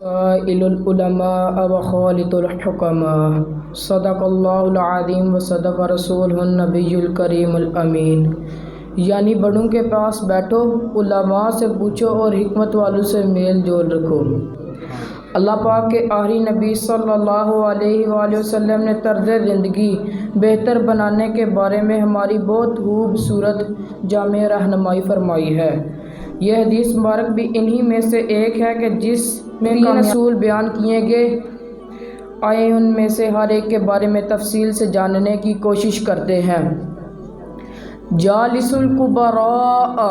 العلماء وخالط الحکماء صدق اللہ العظیم و صدق رسولہ النبی الکریم الامین۔ یعنی بڑوں کے پاس بیٹھو، علماء سے پوچھو اور حکمت والوں سے میل جول رکھو۔ اللہ پاک کے آخری نبی صلی اللہ علیہ وآلہ وسلم نے طرز زندگی بہتر بنانے کے بارے میں ہماری بہت خوبصورت جامع رہنمائی فرمائی ہے۔ یہ حدیث مبارک بھی انہی میں سے ایک ہے کہ جس میں تین اصول بیان کیے گئے آئے، ان میں سے ہر ایک کے بارے میں تفصیل سے جاننے کی کوشش کرتے ہیں۔ جالس الکبراء،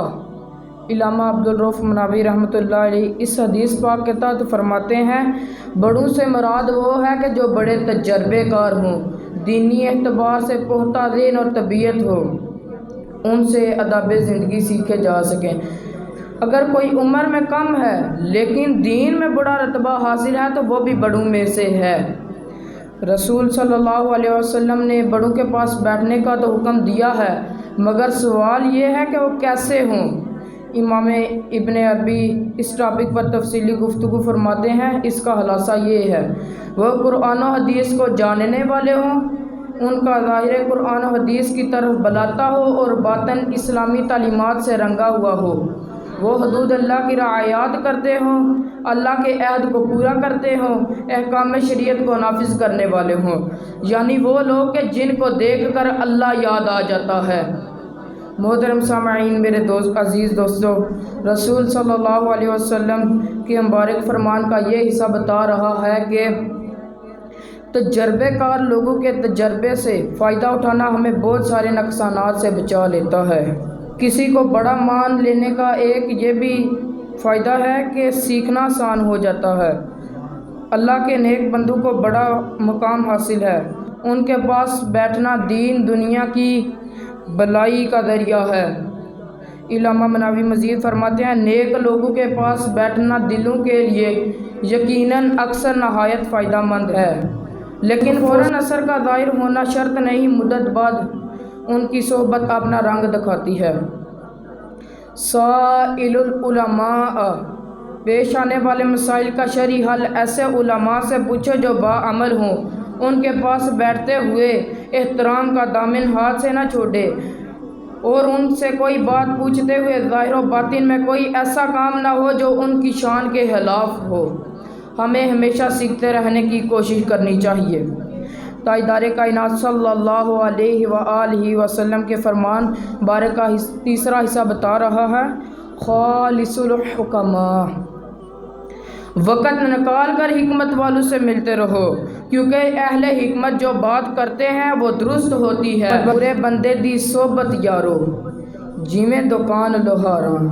علامہ عبدالرؤف مناوی رحمۃ اللہ علیہ اس حدیث پاک کے تحت فرماتے ہیں، بڑوں سے مراد وہ ہے کہ جو بڑے تجربے کار ہوں، دینی اعتبار سے پختہ ذہن اور طبیعت ہو، ان سے آداب زندگی سیکھے جا سکیں۔ اگر کوئی عمر میں کم ہے لیکن دین میں بڑا رتبہ حاصل ہے تو وہ بھی بڑوں میں سے ہے۔ رسول صلی اللہ علیہ وسلم نے بڑوں کے پاس بیٹھنے کا تو حکم دیا ہے، مگر سوال یہ ہے کہ وہ کیسے ہوں۔ امام ابن عربی اس ٹاپک پر تفصیلی گفتگو فرماتے ہیں، اس کا خلاصہ یہ ہے، وہ قرآن و حدیث کو جاننے والے ہوں، ان کا ظاہر قرآن و حدیث کی طرف بلاتا ہو اور باطن اسلامی تعلیمات سے رنگا ہوا ہو، وہ حدود اللہ کی رعایات کرتے ہوں، اللہ کے عہد کو پورا کرتے ہوں، احکام شریعت کو نافذ کرنے والے ہوں، یعنی وہ لوگ کہ جن کو دیکھ کر اللہ یاد آ جاتا ہے۔ محترم سامعین، میرے عزیز دوستو، رسول صلی اللہ علیہ وسلم کے مبارک فرمان کا یہ حصہ بتا رہا ہے کہ تجربے کار لوگوں کے تجربے سے فائدہ اٹھانا ہمیں بہت سارے نقصانات سے بچا لیتا ہے۔ کسی کو بڑا مان لینے کا ایک یہ بھی فائدہ ہے کہ سیکھنا آسان ہو جاتا ہے۔ اللہ کے نیک بندوں کو بڑا مقام حاصل ہے، ان کے پاس بیٹھنا دین دنیا کی بلائی کا ذریعہ ہے۔ علامہ مناوی مزید فرماتے ہیں، نیک لوگوں کے پاس بیٹھنا دلوں کے لیے یقیناً اکثر نہایت فائدہ مند ہے، لیکن فوراً اثر کا ظاہر ہونا شرط نہیں، مدت بعد ان کی صحبت اپنا رنگ دکھاتی ہے۔ سائل العلماء، پیش آنے والے مسائل کا شرعی حل ایسے علماء سے پوچھو جو باعمل ہوں، ان کے پاس بیٹھتے ہوئے احترام کا دامن ہاتھ سے نہ چھوڑے، اور ان سے کوئی بات پوچھتے ہوئے ظاہر و باطن میں کوئی ایسا کام نہ ہو جو ان کی شان کے خلاف ہو۔ ہمیں ہمیشہ سیکھتے رہنے کی کوشش کرنی چاہیے۔ تاجدار کائنات صلی اللہ علیہ وآلہ وسلم کے فرمان بارک کا تیسرا حصہ بتا رہا ہے، خالص الحکماء، وقت نکال کر حکمت والوں سے ملتے رہو، کیونکہ اہل حکمت جو بات کرتے ہیں وہ درست ہوتی ہے۔ برے بندے دی صحبت یارو جیویں دکان لوہاراں،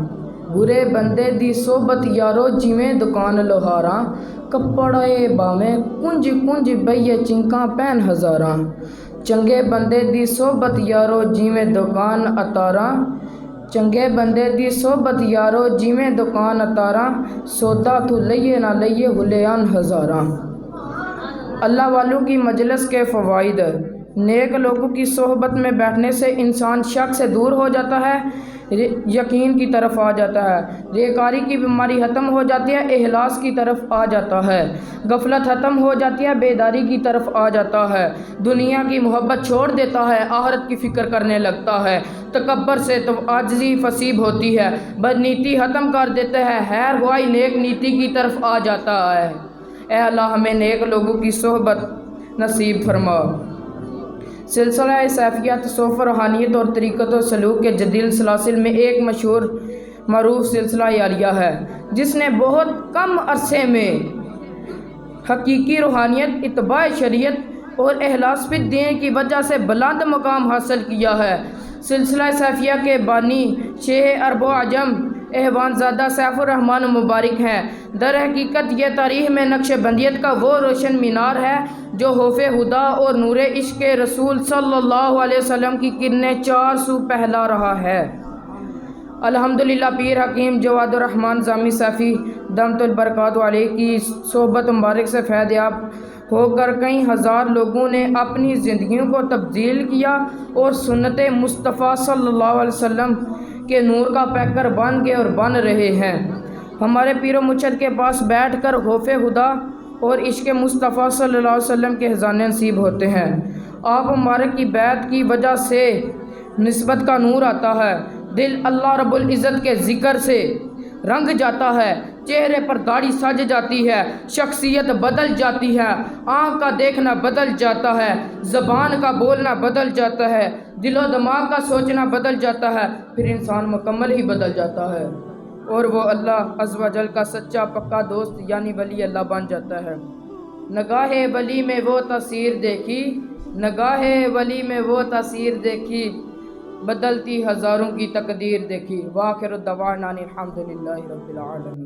برے بندے دی صحبت یارو جیویں دکان لوہاراں، کپڑے باویں کنج کنج بئیے چنکاں پہن ہزاراں، چنگے بندے دی صحبت یارو جیویں دکان اتاراں، چنگے بندے دی صحبت یارو جیویں دکان اتاراں، سودا تو لئیے نہ لئیے ہلیان ہزاراں۔ اللہ والوں کی مجلس کے فوائد، نیک لوگوں کی صحبت میں بیٹھنے سے انسان شک سے دور ہو جاتا ہے، یقین کی طرف آ جاتا ہے، ریاکاری کی بیماری ختم ہو جاتی ہے، اخلاص کی طرف آ جاتا ہے، غفلت ختم ہو جاتی ہے، بیداری کی طرف آ جاتا ہے، دنیا کی محبت چھوڑ دیتا ہے، آخرت کی فکر کرنے لگتا ہے، تکبر سے تو عاجزی فصیب ہوتی ہے، بدنیتی ختم کر دیتا ہے، خیر خواہی نیک نیتی کی طرف آ جاتا ہے۔ اے اللہ ہمیں نیک لوگوں کی صحبت نصیب فرما۔ سلسلہ سیفیہ تصوف روحانیت اور طریقت و سلوک کے جدید سلاسل میں ایک مشہور معروف سلسلہ یاریہ ہے، جس نے بہت کم عرصے میں حقیقی روحانیت، اتباع شریعت اور اخلاص فی الدین کی وجہ سے بلند مقام حاصل کیا ہے۔ سلسلہ سیفیہ کے بانی شیخ عرب و عجم احوان زادہ سیف الرحمن مبارک ہیں۔ در حقیقت یہ تاریخ میں نقش بندیت کا وہ روشن مینار ہے جو خوف خدا اور نور عشق رسول صلی اللہ علیہ وسلم کی کرنیں چار سو پھیلا رہا ہے۔ الحمدللہ پیر حکیم جواد الرحمن جامی سیفی دامت البرکات علیہ کی صحبت مبارک سے فیض یاب ہو کر کئی ہزار لوگوں نے اپنی زندگیوں کو تبدیل کیا اور سنت مصطفیٰ صلی اللہ علیہ وسلم کے نور کا پیکر بن گئے اور بن رہے ہیں۔ ہمارے پیر و مرشد کے پاس بیٹھ کر خوف خدا اور عشق مصطفیٰ صلی اللہ علیہ وسلم کے خزانے نصیب ہوتے ہیں۔ آپ مبارک کی بیعت کی وجہ سے نسبت کا نور آتا ہے، دل اللہ رب العزت کے ذکر سے رنگ جاتا ہے، چہرے پر داڑھی سج جاتی ہے، شخصیت بدل جاتی ہے، آنکھ کا دیکھنا بدل جاتا ہے، زبان کا بولنا بدل جاتا ہے، دل و دماغ کا سوچنا بدل جاتا ہے، پھر انسان مکمل ہی بدل جاتا ہے اور وہ اللہ عز و جل کا سچا پکا دوست یعنی ولی اللہ بن جاتا ہے۔ نگاہ ولی میں وہ تاثیر دیکھی، نگاہ ولی میں وہ تاثیر دیکھی، بدلتی ہزاروں کی تقدیر دیکھی۔ وآخر الدعوانا الحمدللہ رب العالمین۔